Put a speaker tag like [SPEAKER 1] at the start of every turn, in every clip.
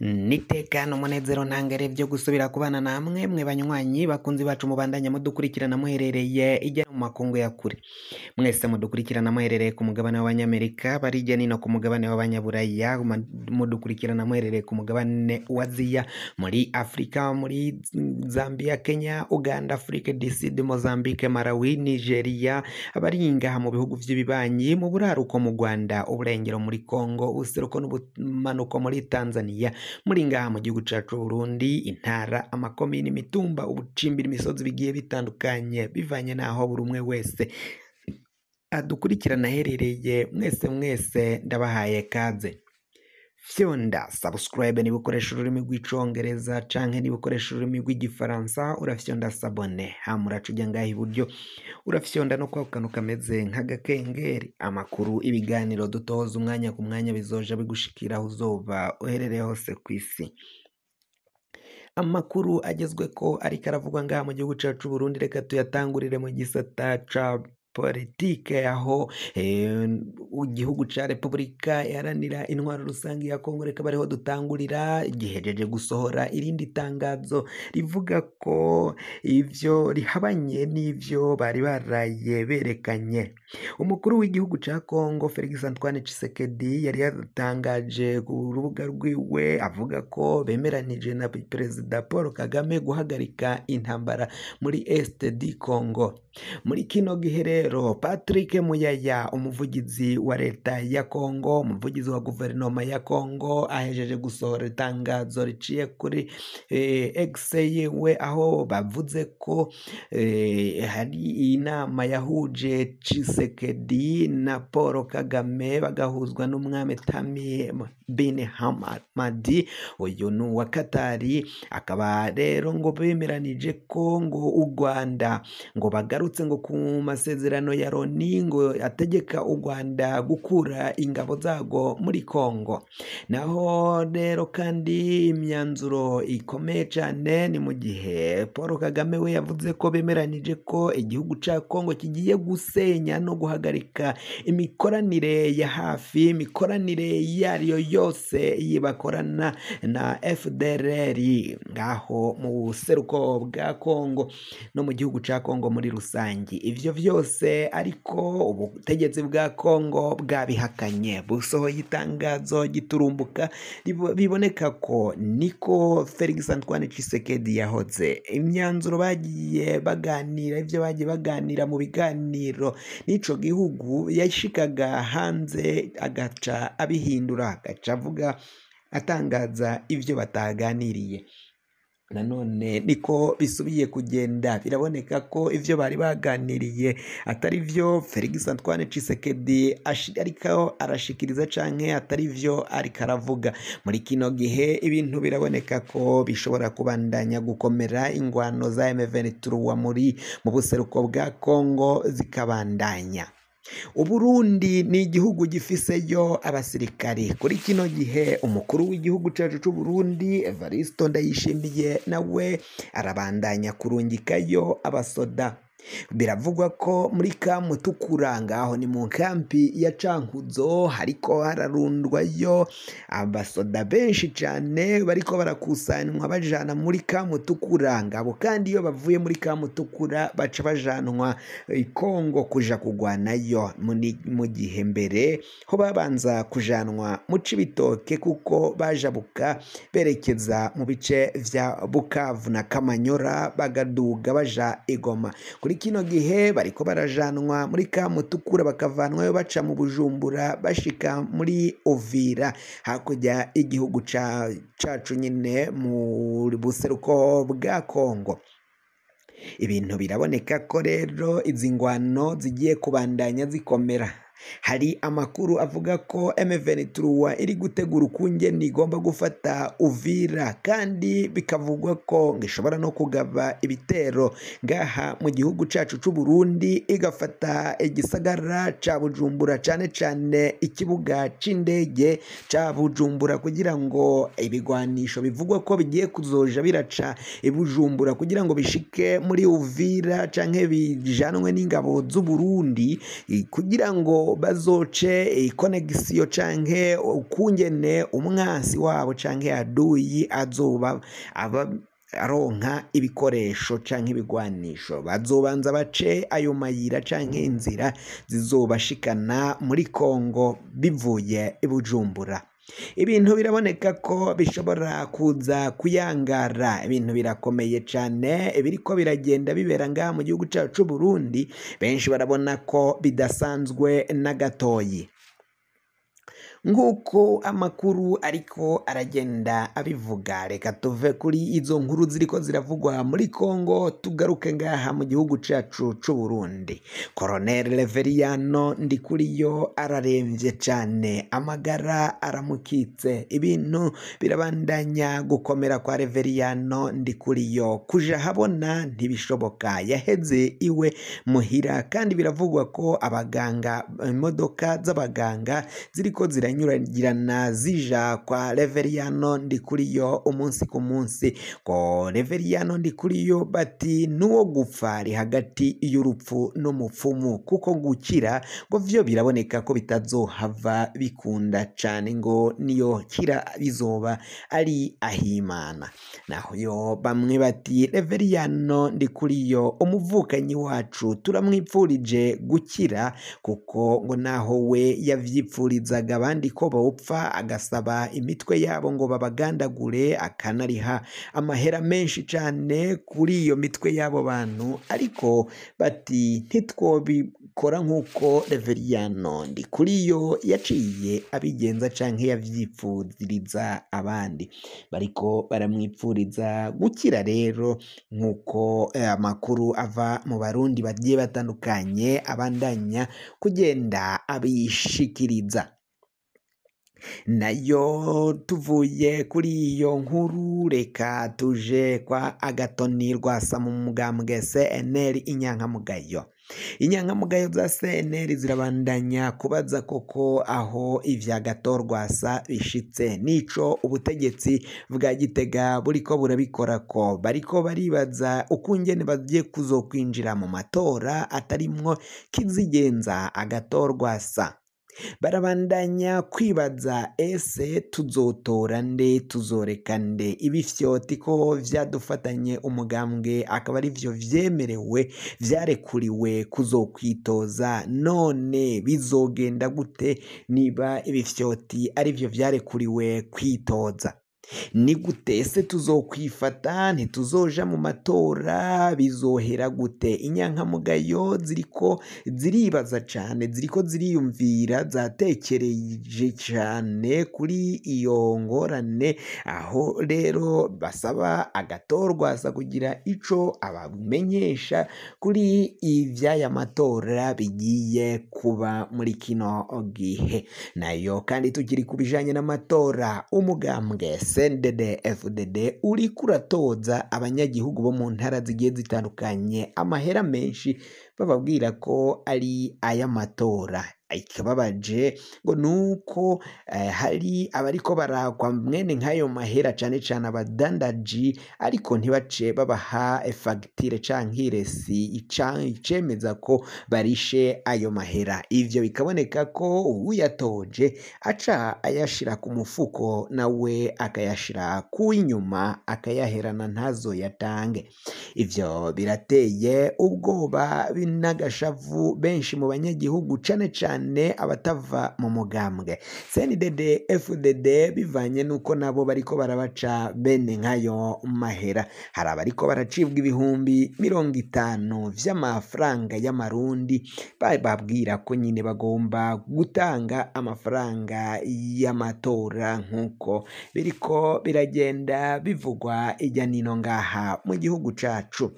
[SPEAKER 1] Nitekano umunezero ntangere vyo gusubira kubana namwe mwe banywanyi bakunzi bacu mubandanya mudukurikirana muherereye ijya mu makungu ya kure. Mwese mudukurikirana muherereye ku mugabane w'abanyamerika bari ijya nino ku mugabane w'abanyaburaya mudukurikirana muherereye ku mugabane wa Aziya, muri Afrika, muri Zambia, Kenya, Uganda, Afrique du Sud, Mozambique, Malawi, Nigeria, abari ngaha mu bihugu vy'ibibanyi, mu buraruko mu Rwanda, uburengero muri Congo, ubuseruko n'ubumanuko muri Tanzania, muri ngaha mu gihugu cacu Burundi, intara, amakomini, imitumba, ubucimbira, imisozi bigiye bitandukanye bivanye naho buri umwe wese adukurikirana aherereye. Mwese ndabahaye kaze. Fyonda subscribe niba ukoresha ururimi rw'icongereza canke niba ukoresha ururimi rw'igifaransa urafyonda sabone, hama uraca uja ngaha iburyo urafyonda no kwa kantu kameze nk'agakengeri. Amakuru, ibiganiro dutoza umwanya ku mwanya bizoja bigushikira aho uzoba uherereye hose kw'isi. Amakuru agezweko ariko aravugwa ngaha mu gihugu cacu Burundi, reka tuyatangurire mu gisata ca politike, aho igihugu ca Repubulika iharanira intwaro rusangi ya Kongo, reka bariho dutangurira, gihejeje gusohora irindi tangazo rivuga ko ivyo rihabanye n'ivyo bari baraye berekanye. Umukuru w'igihugu ca Kongo Felix Antoine Tshisekedi yari yatangaje ku rubuga rwiwe avuga ko bemeranije na Perezida Paul Kagame guhagarika intambara muri Est du Congo. Muri kino gihe rero Patrick Muyaya, umuvugizi wa leta ya Kongo, umuvugizi wa guverinoma ya Kongo, ahejeje gusohora itangazo riciye kuri X yiwe, aho bavuze ko hari inama yahuje Tshisekedi na Paul Kagame bagahuzwa n'umwami Tamim bin Hamadi, uyu ni uwa Katari. Akaba rero ngo bemeranije ko ngo u Rwanda ngo bagarutse ngo ku masezerano ya Loni ngo ategeka u Rwanda gukura ingabo zago muri Kongo. Naho rero kandi imyanzuro ikomeye cyane ni mu gihe Paul Kagame we yavuze ko bemeranije ko igihugu ca Kongo kigiye gusenya no guhagarika imikoranire ya hafi, imikoranire yariyo yose yibakorana na FDLR ngaho mu buseruko bwa Kongo no mu gihugu ca Kongo muri rusangi. Ivyo vyose ariko ubutegetsi bwa Kongo bwabihakanye, busohoye itangazo giturumbuka biboneka ko niko Felix Antoine Tshisekedi yahoze. Imyanzuro bagiye baganira, ivyo bagiye baganira mu biganiro n'ico gihugu, yashikaga hanze agaca abihindura, agaca avuga atangaza ivyo bataganiriye. Nanone niko bisubiye kugenda, biraboneka ko ivyo bari baganiriye atari vyo Felix Antoine Tshisekedi ariko arashikiriza canke atari vyo ariko aravuga. Muri kino gihe ibintu biraboneka ko bishobora kubandanya gukomera, ingwano za M23 mu buseruko bwa Kongo zikabandanya. Uburundi ni igihugu gifiseyo abasirikari. Kuri kino gihe umukuru w'igihugu cacu c'u Burundi Evariste Ndayishimiye nawe arabandanya kurungikayo abasoda. Biravugwa ko muri Kamutukura ngaho ni mu kampi ya Cankuzo hariko hararundwayo abasoda benshi cyane bariko barakusanywa bajana muri Kamutukura. Ngabo kandi iyo bavuye muri Kamutukura baca bajanwa Kongo kuja kugwanayo, mu gihe mbere ho babanza kujanwa mu Cibitoke kuko bajabuka berekeza mu bice vya Bukavu na Kamanyora bagaduga baja Igoma. Kuri kino gihe bariko barajanwa muri Kamutukura bakavanwayo baca mu Bujumbura bashika muri Uvira, hakurya igihugu cacu nyine mu buseruko bwa Kongo. Ibintu biraboneka ko rero izi ngwano zigiye kubandanya zikomera. Hari amakuru avuga ko M23 iri gutegura ukungene igomba gufata Uvira, kandi bikavugwa ko ngishobora no kugaba ibitero ngaha mu gihugu cacu c'u Burundi, igafata igisagara ca Bujumbura, cane cane ikibuga c'indege ca Bujumbura, kugira ngo ibigwanisho bivugwa ko bigiye kuzoja biraca Bujumbura kugira ngo bishike muri Uvira canke bijanwe n'ingabo z'u Burundi, kugira ngo ngo bazoce connection canke ukungene umwansi wabo canke aduyi azoba aronka ibikoresho canke ibigwanisho, bazobanza bace ayo mayira canke inzira zizobashikana muri Kongo bivuye i Bujumbura. Ibintu biraboneka ko bishobora kuza kuyangara, ibintu birakomeye cane biriko biragenda bibera ngaha mu gihugu cacu Burundi, benshi barabona ko bidasanzwe na gatoyi. Nguko amakuru ariko aragenda abivuga, reka tuve kuri izo nkuru ziriko ziravugwa muri Kongo tugaruke ngaha mu gihugu cacu c'u Burundi. Colonel Reveriyano Ndikuriyo araremvye cane, amagara aramukitse, ibintu birabandanya gukomera kwa Reveriyano Ndikuriyo, kuja habona ntibishoboka, yaheze iwe muhira kandi biravugwa ko abaganga, imodoka z'abaganga ziriko ziranyuragirana zija kwa Reveriyano Ndikuriyo umunsi ku munsi, ko Reveriyano Ndikuriyo bati nuwo gupfa ari hagati y'urupfu n'umupfumu, kuko gukira ngo vyo biraboneka ko bitazohava bikunda cane, ngo niyo kira bizoba ari ahimana. Naho yo bamwe bati Reveriyano Ndikuriyo umuvukanyi wacu turamwipfurije gukira, kuko ngo naho we yavyipfurizaga abandi ko bopfa, agasaba imitwe yabo ngo babagandagure, akanariha amahera menshi cane kuri iyo mitwe y'abo bantu, ariko bati ntitwobikora nk'uko Reveriyano Ndikuriyo yaciye abigenza canke yavyipfuriza abandi, bariko baramwipfuriza gukira rero, nk'uko amakuru ava mu Barundi bagiye batandukanye abandanya kugenda abishikiriza. Nayo tuvuye kuri iyo nkuru, reka tuje kwa Agatoni Rwasa mu mugambwe CNL Inyankamugayo. Inyankamugayo za CNL zirabandanya kubaza koko aho ivya Agathon Rwasa bishitse, nico ubutegetsi bwa Gitega buriko burabikora, ko bariko baribaza ukungene bagiye kuzokwinjira mu matora atarimwo kizigenza Agathon Rwasa. Barabandanya kwibaza ese tuzotora nde, tuzoreka nde? Ibifyoti ko vyadufatanye umugambwe akaba ari vyo vyemerewe vyarekuriwe kuzokwitoza, none bizogenda gute niba ibifyoti ari vyo vyarekuriwe kwitoza? Ni gute se tuzokwifata? Ntituzoja mu matora? Bizohera gute? Inyankamugayo ziriko ziribaza cane, ziriko ziriyumvira, zatekereje cane kuri iyo ngorane, aho rero basaba Agathon Rwasa kugira ico abamenyesha kuri ivy'aya matora bigiye kuba muri kino gihe. Nayo kandi tukiri kubijanye n'amatora, umugambwe CNDD-FDD uriko uratoza abanyagihugu bo mu ntara zigiye zitandukanye amahera menshi, bababwira ko ari ay'amatora. Ikibabaje ngo nuko hari abariko barakwa mwene nk'ayo mahera, cane cane abadandaji, ariko ntibace babaha fagitire canke iresi icemeza ko barishe ayo mahera. Ivyo bikaboneka ko uyatoje aca ayashira ku mufuko, nawe akayashira kuw'inyuma akayaherana ntazo yatange. Ivyo birateye ubwoba n'agashavu benshi mu banyagihugu, cane cane abatava mu mugambwe CNDD-FDD, bivanye nuko nabo bariko barabaca bene nk'ayo mahera. Hari abariko baracibwa ibihumbi 50 vy'amafaranga y'amarundi, bababwira ko nyine bagomba gutanga amafaranga y'amatora, nk'uko biriko biragenda bivugwa ijya nino ngaha mu gihugu cacu.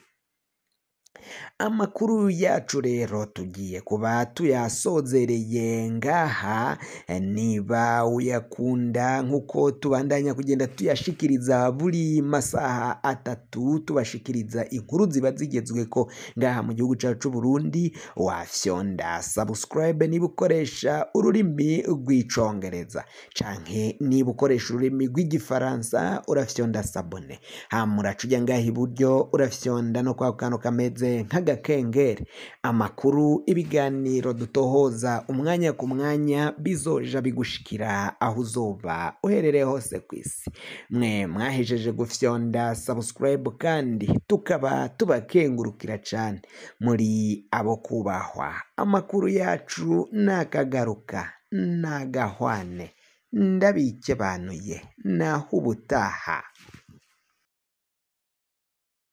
[SPEAKER 1] Amakuru yacu rero tugiye kuba tuyasozereye ngaha, niba uyakunda nk'uko tubandanya kugenda tuyashikiriza buri masaha atatu, tubashikiriza inkuru ziba zigezweko ngaha mu gihugu cacu Burundi, wafyonda subscribe niba ukoresha ururimi rw'icongereza, canke niba ukoresha ururimi rw'igifaransa urafyonda sabone, hamura cuja ngaha iburyo urafyonda no kwa kantu kameze bimeze nk'agakengeri, amakuru ibiganiro dutohoza umwanya ku mwanya bizoja bigushikira aho uzoba uherereye hose ku isi. Mwe mwahejeje gufyonda subscribe kandi tukaba tubakengurukira cane, muri abo kubahwa. Amakuru yacu nakagaruka nagahwane, ndabikebanuye naho ubutaha.